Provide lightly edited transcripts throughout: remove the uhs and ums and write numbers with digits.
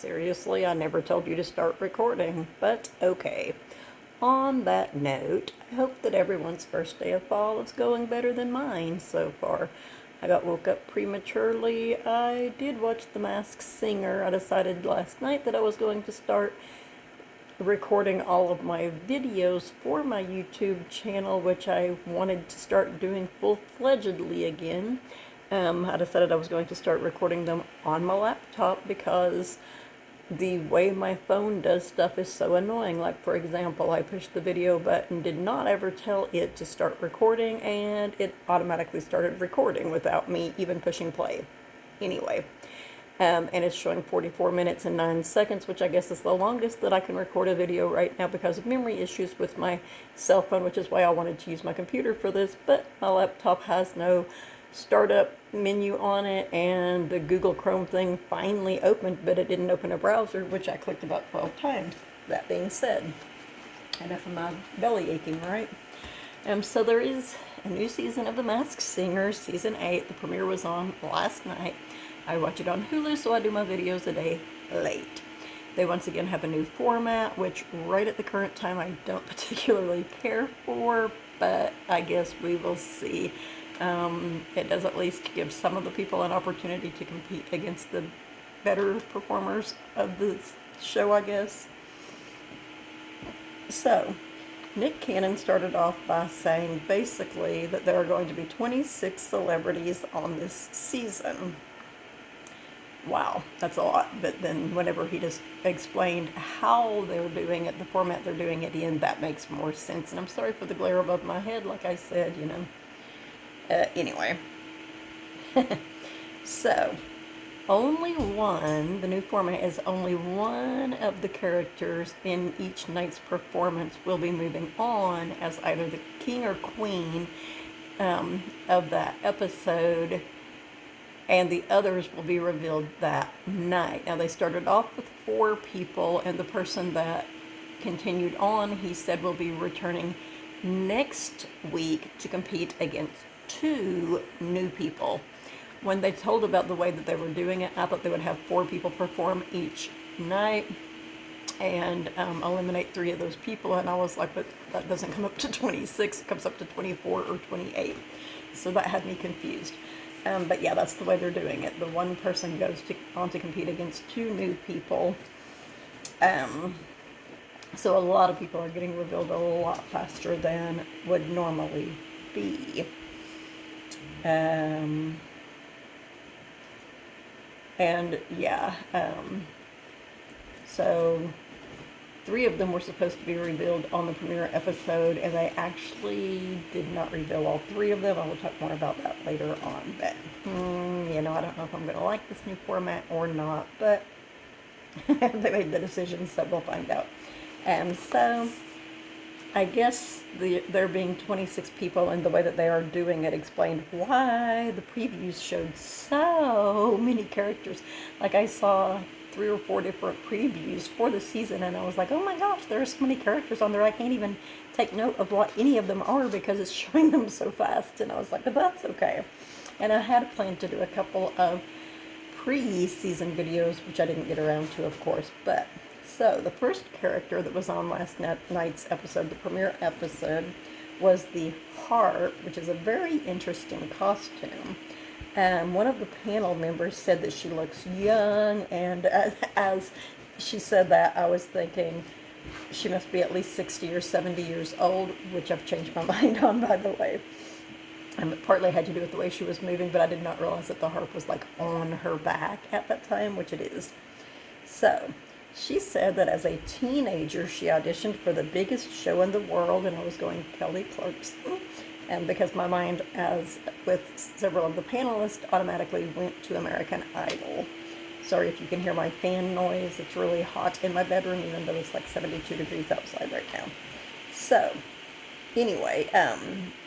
Seriously, I never told you to start recording, but okay. On that note, I hope that everyone's first day of fall is going better than mine so far. I got woke up prematurely. I did watch The Masked Singer. I decided last night that I was going to start recording all of my videos for my YouTube channel, which I wanted to start doing full-fledgedly again. I decided I was going to start recording them on my laptop because the way my phone does stuff is so annoying. Like, for example, I pushed the video button, did not ever tell it to start recording, and it automatically started recording without me even pushing play. Anyway, and it's showing 44 minutes and 9 seconds, which I guess is the longest that I can record a video right now because of memory issues with my cell phone, which is why I wanted to use my computer for this, but my laptop has no startup menu on it, and the Google Chrome thing finally opened, but it didn't open a browser, which I clicked about 12 times. That being said, enough of my belly aching, right? So there is a new season of The Masked Singer, season 8. The premiere was on last night. I watch it on Hulu, so I do my videos a day late. They once again have a new format, which right at the current time I don't particularly care for, but I guess we will see. It does at least give some of the people an opportunity to compete against the better performers of the show, I guess. So, Nick Cannon started off by saying basically that there are going to be 26 celebrities on this season. Wow, that's a lot. But then whenever he just explained how they're doing it, the format they're doing it in, that makes more sense. And I'm sorry for the glare above my head, like I said, you know. Anyway. So, the new format is only one of the characters in each night's performance will be moving on as either the king or queen of that episode, and the others will be revealed that night. Now, they started off with 4 people, and the person that continued on, he said, will be returning next week to compete against 2 new people. When they told about the way that they were doing it, I thought they would have 4 people perform each night and eliminate 3 of those people, and I was like, but that doesn't come up to 26, it comes up to 24 or 28. So that had me confused. But yeah, that's the way they're doing it. The one person goes on to compete against 2 new people. So a lot of people are getting revealed a lot faster than would normally be. And yeah, so 3 of them were supposed to be revealed on the premiere episode, and they actually did not reveal all 3 of them. I will talk more about that later on, but, you know, I don't know if I'm going to like this new format or not, but they made the decision, so we'll find out. So I guess there being 26 people and the way that they are doing it explained why the previews showed so many characters. Like, I saw 3 or 4 different previews for the season, and I was like, oh my gosh, there are so many characters on there. I can't even take note of what any of them are because it's showing them so fast. And I was like, but that's okay. And I had planned to do a couple of pre-season videos, which I didn't get around to, of course, but... So, the first character that was on last night's episode, the premiere episode, was the harp, which is a very interesting costume. One of the panel members said that she looks young, and as she said that, I was thinking she must be at least 60 or 70 years old, which I've changed my mind on, by the way. It partly had to do with the way she was moving, but I did not realize that the harp was like on her back at that time, which it is. So, she said that as a teenager, she auditioned for the biggest show in the world, and I was going Kelly Clarkson. And because my mind, as with several of the panelists, automatically went to American Idol. Sorry if you can hear my fan noise. It's really hot in my bedroom, even though it's like 72 degrees outside right now. So, anyway,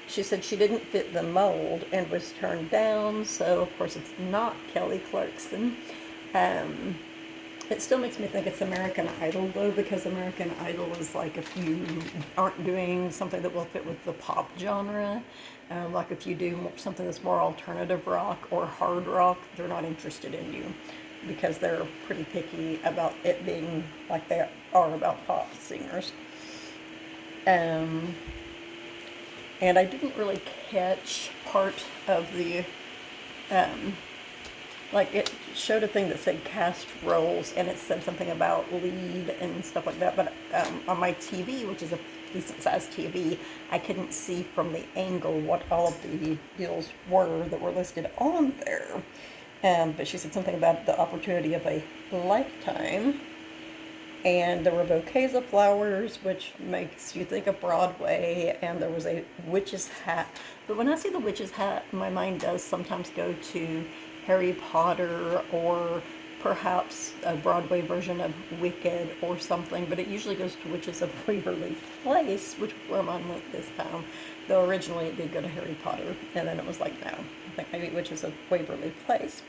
she said she didn't fit the mold and was turned down, so of course it's not Kelly Clarkson. It still makes me think it's American Idol, though, because American Idol is like if you aren't doing something that will fit with the pop genre, like if you do something that's more alternative rock or hard rock, they're not interested in you because they're pretty picky about it being like they are about pop singers. Um, and I didn't really catch part of the um, like it showed a thing that said cast roles and it said something about lead and stuff like that, but on my TV, which is a decent sized TV, I couldn't see from the angle what all of the deals were that were listed on there. But she said something about the opportunity of a lifetime, and there were bouquets of flowers, which makes you think of Broadway, and there was a witch's hat. But when I see the witch's hat, my mind does sometimes go to Harry Potter or perhaps a Broadway version of Wicked or something, but it usually goes to Witches of Waverly Place, which where mine went this time. Though originally it did go to Harry Potter, and then it was like, no, I think maybe Witches of Waverly Place.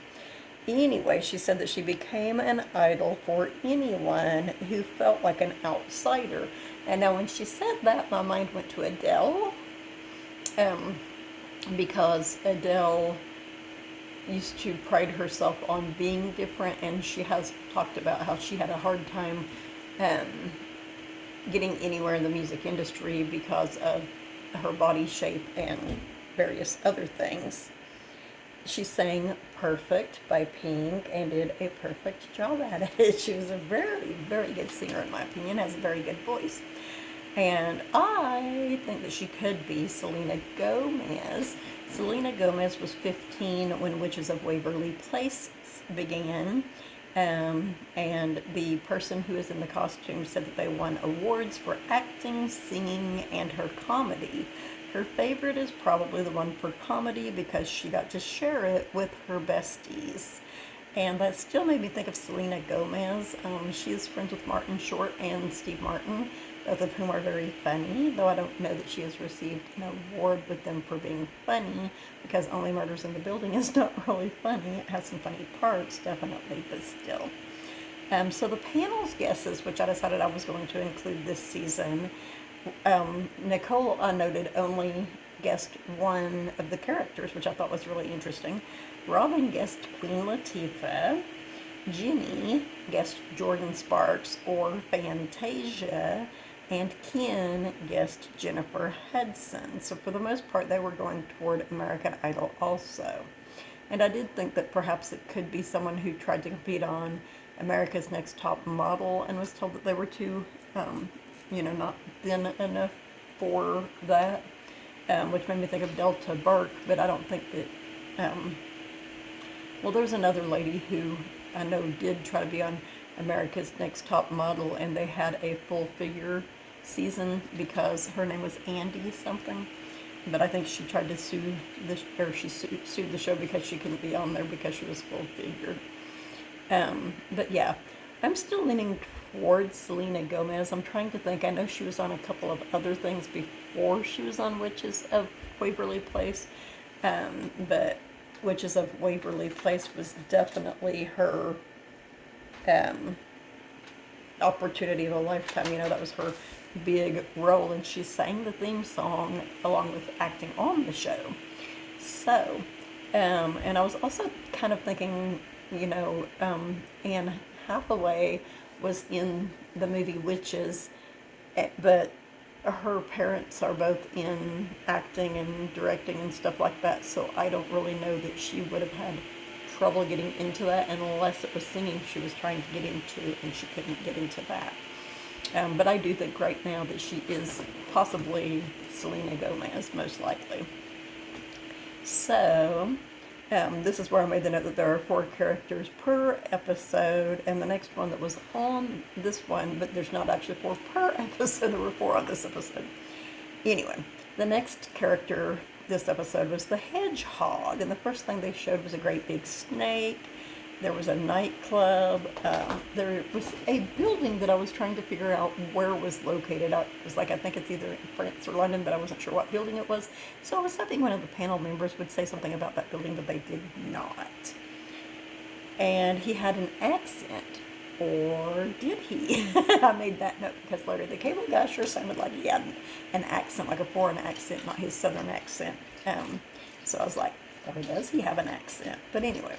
Anyway, she said that she became an idol for anyone who felt like an outsider. And now when she said that, my mind went to Adele, um, because Adele used to pride herself on being different, and she has talked about how she had a hard time um, getting anywhere in the music industry because of her body shape and various other things. She sang Perfect by Pink and did a perfect job at it. She was a very, very good singer, in my opinion, has a very good voice. And I think that she could be Selena Gomez. Selena Gomez was 15 when Witches of Waverly Place began. And the person who is in the costume said that they won awards for acting, singing, and her comedy. Her favorite is probably the one for comedy because she got to share it with her besties. And that still made me think of Selena Gomez. She is friends with Martin Short and Steve Martin, both of whom are very funny, though I don't know that she has received an award with them for being funny, because Only Murders in the Building is not really funny. It has some funny parts, definitely, but still. So the panel's guesses, which I decided I was going to include this season, Nicole, I noted, only guessed one of the characters, which I thought was really interesting. Robin guessed Queen Latifah. Jenny guessed Jordan Sparks or Fantasia. And Ken guessed Jennifer Hudson. So for the most part, they were going toward American Idol also. And I did think that perhaps it could be someone who tried to compete on America's Next Top Model and was told that they were too, not thin enough for that, which made me think of Delta Burke, but I don't think that, well, there's another lady who I know did try to be on America's Next Top Model, and they had a full figure season because her name was Andy something. But I think she tried to sue she sued the show because she couldn't be on there because she was full figured. But yeah, I'm still leaning towards Selena Gomez. I'm trying to think. I know she was on a couple of other things before she was on Witches of Waverly Place, but Witches of Waverly Place was definitely her opportunity of a lifetime. That was her big role, and she sang the theme song along with acting on the show. So, and I was also kind of thinking, Anne Hathaway was in the movie Witches, but her parents are both in acting and directing and stuff like that, so I don't really know that she would have had trouble getting into that unless it was singing she was trying to get into and she couldn't get into that. But I do think right now that she is possibly Selena Gomez, most likely. So, this is where I made the note that there are 4 characters per episode, and the next one that was on this one, but there's not actually 4 per episode, there were 4 on this episode. Anyway, the next character this episode was the hedgehog, and the first thing they showed was a great big snake. There was a nightclub. There was a building that I was trying to figure out where it was located. It was like, I think it's either in France or London, but I wasn't sure what building it was. So I was hoping one of the panel members would say something about that building, but they did not. And he had an accent. Or did he? I made that note because later the cable guy sure sounded like he had an accent, like a foreign accent, not his southern accent. So I was like, or does he have an accent? But anyway,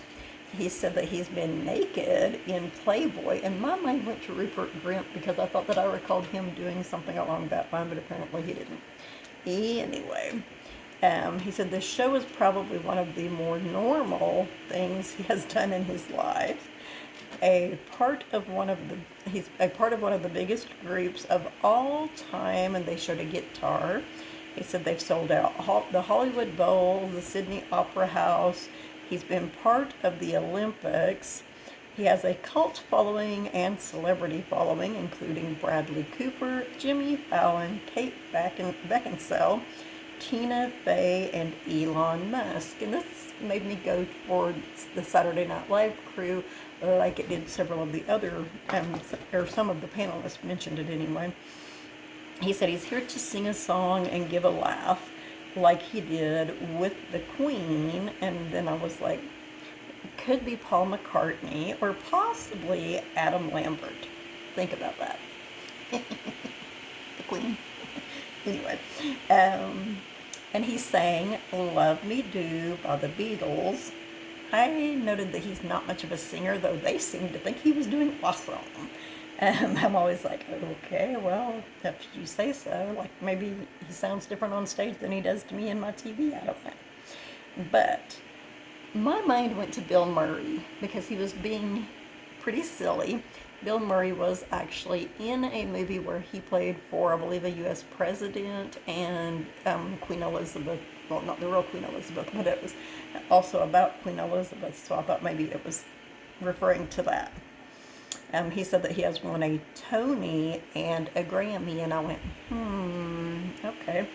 he said that he's been naked in Playboy, and my mind went to Rupert Grint because I thought that I recalled him doing something along that line, but apparently he didn't. Anyway, he said the show is probably one of the more normal things he has done in his life. He's a part of one of the biggest groups of all time, and they showed a guitar. He said they've sold out the Hollywood Bowl, the Sydney Opera House. He's been part of the Olympics. He has a cult following and celebrity following, including Bradley Cooper, Jimmy Fallon, Kate Beckinsale, Tina Fey, and Elon Musk. And this made me go towards the Saturday Night Live crew, like it did several of the other, or some of the panelists mentioned it anyway. He said he's here to sing a song and give a laugh, like he did with the Queen. And then I was like, it could be Paul McCartney or possibly Adam Lambert. Think about that. The Queen. Anyway, and he sang Love Me Do by the Beatles. I noted that he's not much of a singer, though they seem to think he was doing awesome. I'm always like, okay, well, if you say so. Like, maybe he sounds different on stage than he does to me in my TV, I don't know. But my mind went to Bill Murray because he was being pretty silly. Bill Murray was actually in a movie where he played for, I believe, a U.S. president and Queen Elizabeth. Well, not the real Queen Elizabeth, but it was also about Queen Elizabeth, so I thought maybe it was referring to that. He said that he has won a Tony and a Grammy, and I went, okay.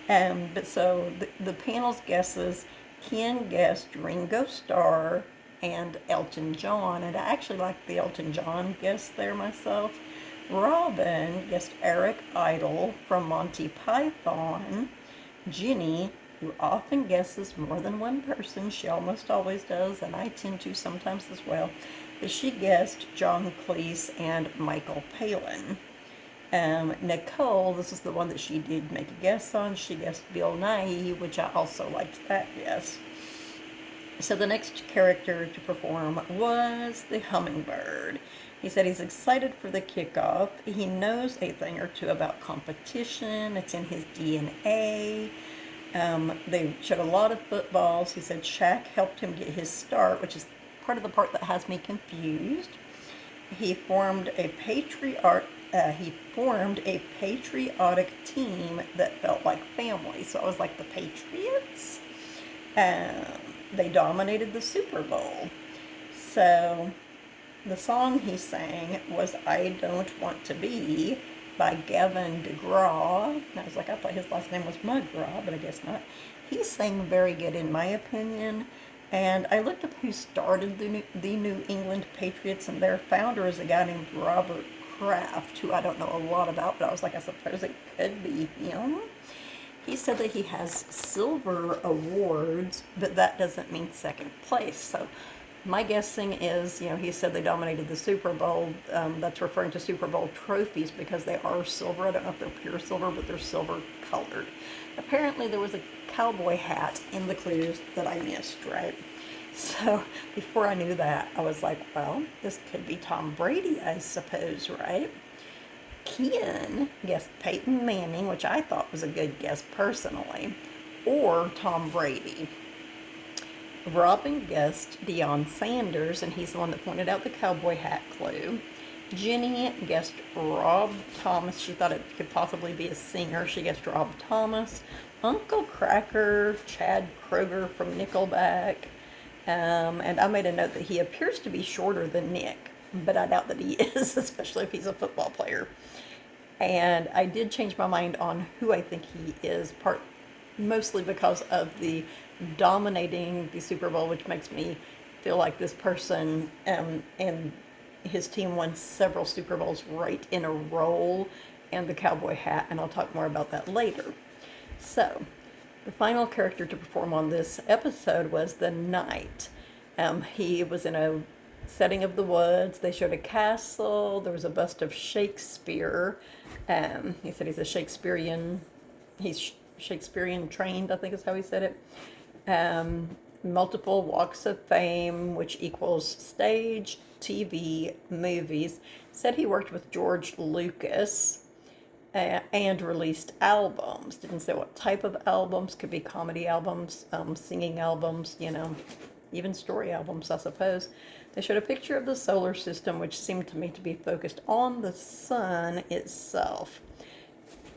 But so the panel's guesses, Ken guessed Ringo Starr and Elton John, and I actually like the Elton John guess there myself. Robin guessed Eric Idle from Monty Python. Ginny, who often guesses more than one person, she almost always does, and I tend to sometimes as well, but she guessed John Cleese and Michael Palin. Nicole, this is the one that she did make a guess on, she guessed Bill Nighy, which I also liked that guess. So the next character to perform was the hummingbird. He said he's excited for the kickoff. He knows a thing or two about competition. It's in his DNA. They showed a lot of footballs. He said Shaq helped him get his start, which is part of the part that has me confused. He formed a patriotic team that felt like family. So I was like, the Patriots? They dominated the Super Bowl. So the song he sang was I Don't Want to Be by Gavin DeGraw. And I was like, I thought his last name was McGraw, but I guess not. He sang very good in my opinion. And I looked up who started the New England Patriots, and their founder is a guy named Robert Kraft, who I don't know a lot about, but I was like, I suppose it could be him. He said that he has silver awards, but that doesn't mean second place. So my guessing is, he said they dominated the Super Bowl. That's referring to Super Bowl trophies because they are silver. I don't know if they're pure silver, but they're silver colored. Apparently there was a cowboy hat in the clues that I missed, right? So before I knew that, I was like, well, this could be Tom Brady, I suppose, right? Ken guessed Peyton Manning, which I thought was a good guess personally, or Tom Brady. Robin guessed Deion Sanders, and he's the one that pointed out the cowboy hat clue. Jenny guessed Rob Thomas. She thought it could possibly be a singer. She guessed Rob Thomas. Uncle Kracker, Chad Kroger from Nickelback. And I made a note that he appears to be shorter than Nick, but I doubt that he is, especially if he's a football player. And I did change my mind on who I think he is, mostly because of the dominating the Super Bowl, which makes me feel like this person and his team won several Super Bowls right in a row, and the cowboy hat, and I'll talk more about that later. So, the final character to perform on this episode was the Knight. He was in a setting of the woods. They showed a castle. There was a bust of Shakespeare. He said he's a Shakespearean. He's Shakespearean trained, I think is how he said it. Multiple walks of fame, which equals stage, TV, movies. Said he worked with George Lucas and released albums. Didn't say what type of albums. Could be comedy albums, singing albums, even story albums, I suppose. They showed a picture of the solar system, which seemed to me to be focused on the sun itself.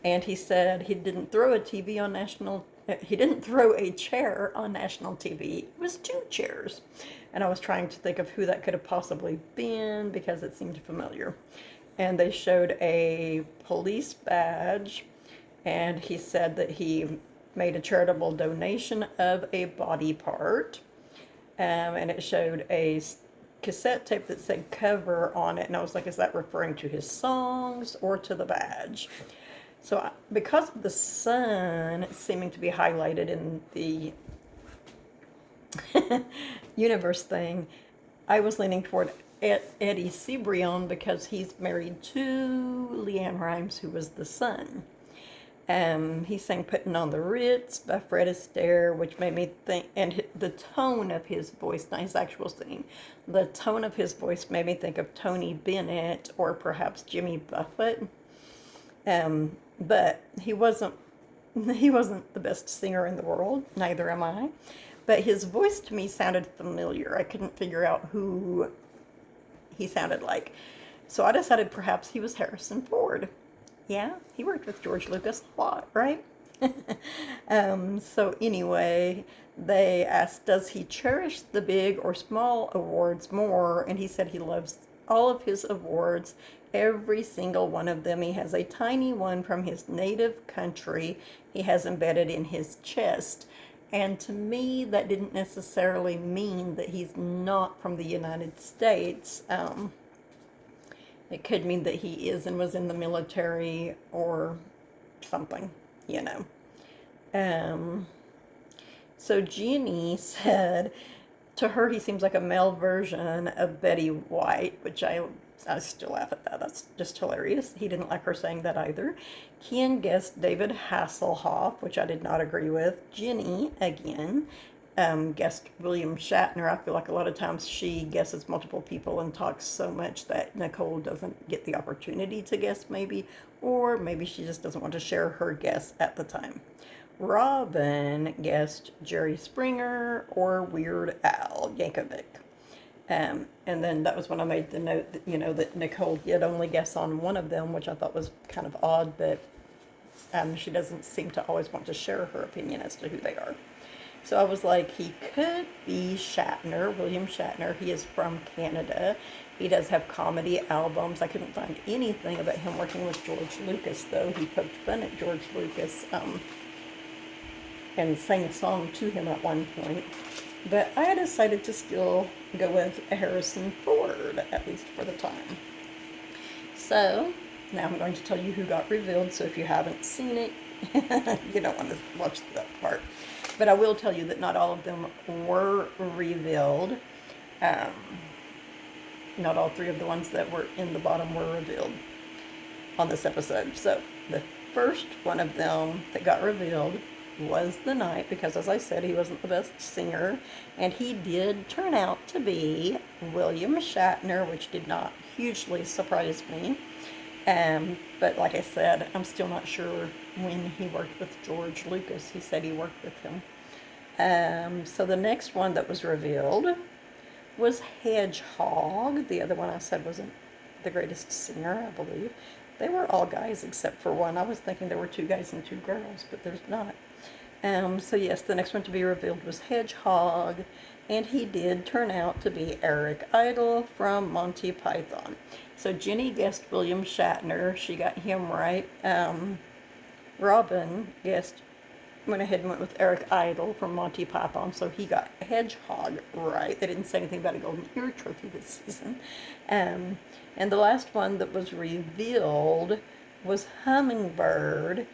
And he said he didn't throw a TV on national. He didn't throw a chair on national TV. It was two chairs, and I was trying to think of who that could have possibly been because it seemed familiar. And they showed a police badge, and he said that he made a charitable donation of a body part, and it showed a cassette tape that said cover on it, and I was like, is that referring to his songs or to the badge? So because of the sun seeming to be highlighted in the universe thing, I was leaning toward Eddie Cibrian because he's married to Leanne Rimes, who was the sun. He sang Putting on the Ritz by Fred Astaire, which made me think, and the tone of his voice, not his actual singing, the tone of his voice made me think of Tony Bennett or perhaps Jimmy Buffett. But he wasn't the best singer in the world, neither am I. But his voice to me sounded familiar. I couldn't figure out who he sounded like. So I decided perhaps he was Harrison Ford. Yeah, he worked with George Lucas a lot, right? So anyway, they asked, does he cherish the big or small awards more? And he said he loves all of his awards, every single one of them. He has a tiny one from his native country he has embedded in his chest. And to me, that didn't necessarily mean that he's not from the United States. It could mean that he is and was in the military or something, So Jeannie said, to her, he seems like a male version of Betty White, which I still laugh at that. That's just hilarious. He didn't like her saying that either. Ken guessed David Hasselhoff, which I did not agree with. Jenny, again, guessed William Shatner. I feel like a lot of times she guesses multiple people and talks so much that Nicole doesn't get the opportunity to guess maybe, or maybe she just doesn't want to share her guess at the time. Robin guessed Jerry Springer or Weird Al Yankovic. And then that was when I made the note that, that Nicole did only guess on one of them, which I thought was kind of odd, but she doesn't seem to always want to share her opinion as to who they are. So I was like, he could be Shatner, William Shatner. He is from Canada. He does have comedy albums. I couldn't find anything about him working with George Lucas, though. He poked fun at George Lucas and sang a song to him at one point. But I decided to still go with Harrison Ford, at least for the time. So now I'm going to tell you who got revealed. So if you haven't seen it, you don't want to watch that part. But I will tell you that not all of them were revealed. Not all three of the ones that were in the bottom were revealed on this episode. So the first one of them that got revealed was the Knight, because as I said, he wasn't the best singer, and he did turn out to be William Shatner, which did not hugely surprise me. But like I said, I'm still not sure when he worked with George Lucas. He said he worked with him. So the next one that was revealed was Hedgehog. The other one I said wasn't the greatest singer, I believe. They were all guys except for one. I was thinking there were 2 guys and 2 girls, but there's not. So yes, the next one to be revealed was Hedgehog, and he did turn out to be Eric Idle from Monty Python. So Jenny guessed William Shatner. She got him right. Robin went ahead and went with Eric Idle from Monty Python, so he got Hedgehog right. They didn't say anything about a Golden Ear Trophy this season. And the last one that was revealed was Hummingbird,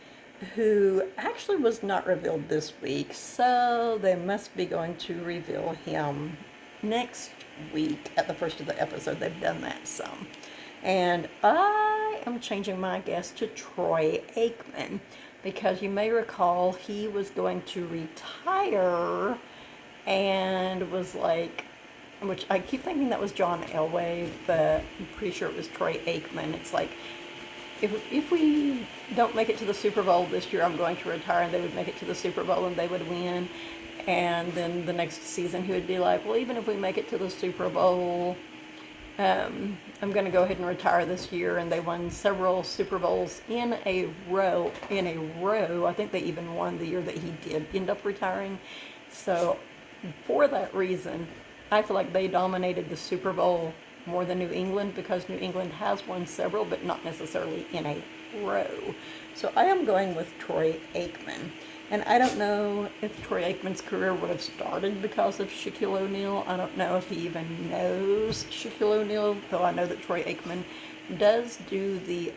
who actually was not revealed this week, so they must be going to reveal him next week at the first of the episode. They've done that some. And I am changing my guess to Troy Aikman because you may recall he was going to retire and was like, which I keep thinking that was John Elway, but I'm pretty sure it was Troy Aikman. It's like, if we don't make it to the Super Bowl this year, I'm going to retire, and they would make it to the Super Bowl and they would win. And then the next season he would be like, well, even if we make it to the Super Bowl, I'm going to go ahead and retire this year. And they won several Super Bowls in a row. I think they even won the year that he did end up retiring. So for that reason, I feel like they dominated the Super Bowl more than New England because New England has won several, but not necessarily in a row. So I am going with Troy Aikman. And I don't know if Troy Aikman's career would have started because of Shaquille O'Neal. I don't know if he even knows Shaquille O'Neal, though I know that Troy Aikman does do the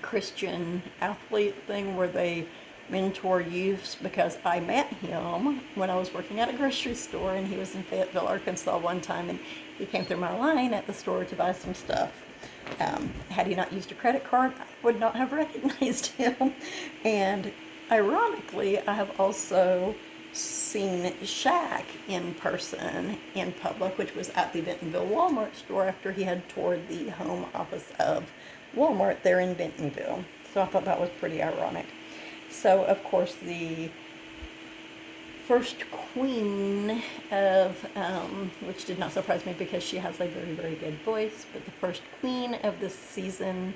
Christian athlete thing where they mentor youths, because I met him when I was working at a grocery store, and he was in Fayetteville, Arkansas one time, and he came through my line at the store to buy some stuff. Had he not used a credit card, I would not have recognized him. And ironically, I have also seen Shaq in person in public, which was at the Bentonville Walmart store after he had toured the home office of Walmart there in Bentonville. So I thought that was pretty ironic. So, of course, the first queen of, which did not surprise me because she has a very, very good voice, but the first queen of this season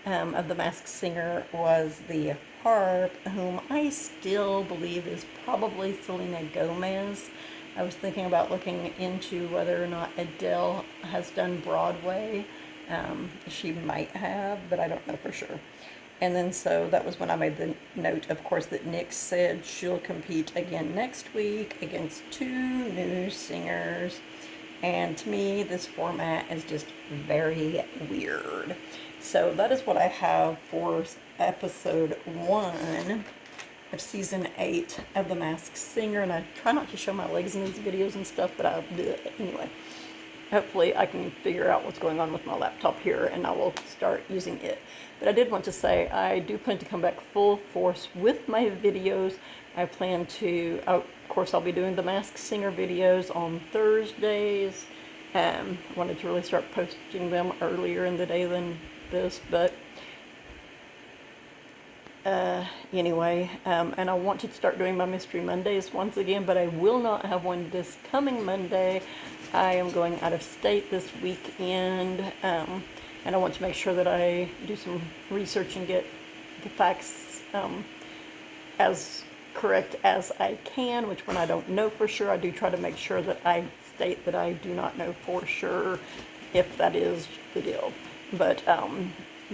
of The Masked Singer was the harp, whom I still believe is probably Selena Gomez. I was thinking about looking into whether or not Adele has done Broadway. She might have, but I don't know for sure. And then so that was when I made the note, of course, that Nick said she'll compete again next week against 2 new singers. And to me, this format is just very weird. So that is what I have for episode 1 of season 8 of The Masked Singer. And I try not to show my legs in these videos and stuff, but I'll do it anyway. Hopefully I can figure out what's going on with my laptop here, and I will start using it. But I did want to say I do plan to come back full force with my videos. I plan to, of course, I'll be doing the Masked Singer videos on Thursdays. I wanted to really start posting them earlier in the day than this, but anyway, and I want to start doing my Mystery Mondays once again, but I will not have one this coming Monday. I am going out of state this weekend, and I want to make sure that I do some research and get the facts as correct as I can, which when I don't know for sure, I do try to make sure that I state that I do not know for sure if that is the deal. But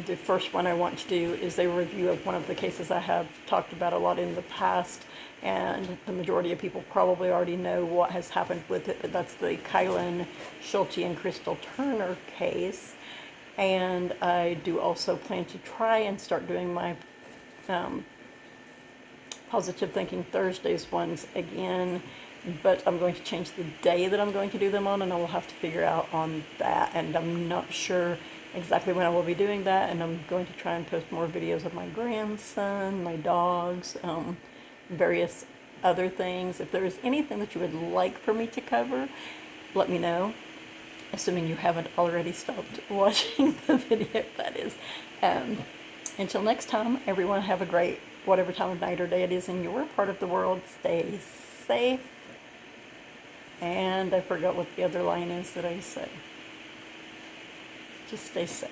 the first one I want to do is a review of one of the cases I have talked about a lot in the past, and the majority of people probably already know what has happened with it, but that's the Kylan Schulte and Crystal Turner case. And I do also plan to try and start doing my Positive Thinking Thursdays ones again, but I'm going to change the day that I'm going to do them on, and I will have to figure out on that, and I'm not sure exactly when I will be doing that. And I'm going to try and post more videos of my grandson, my dogs, various other things. If there is anything that you would like for me to cover, let me know, assuming you haven't already stopped watching the video, that is. Until next time, everyone have a great whatever time of night or day it is in your part of the world. Stay safe, and I forgot what the other line is that I said. Just stay safe.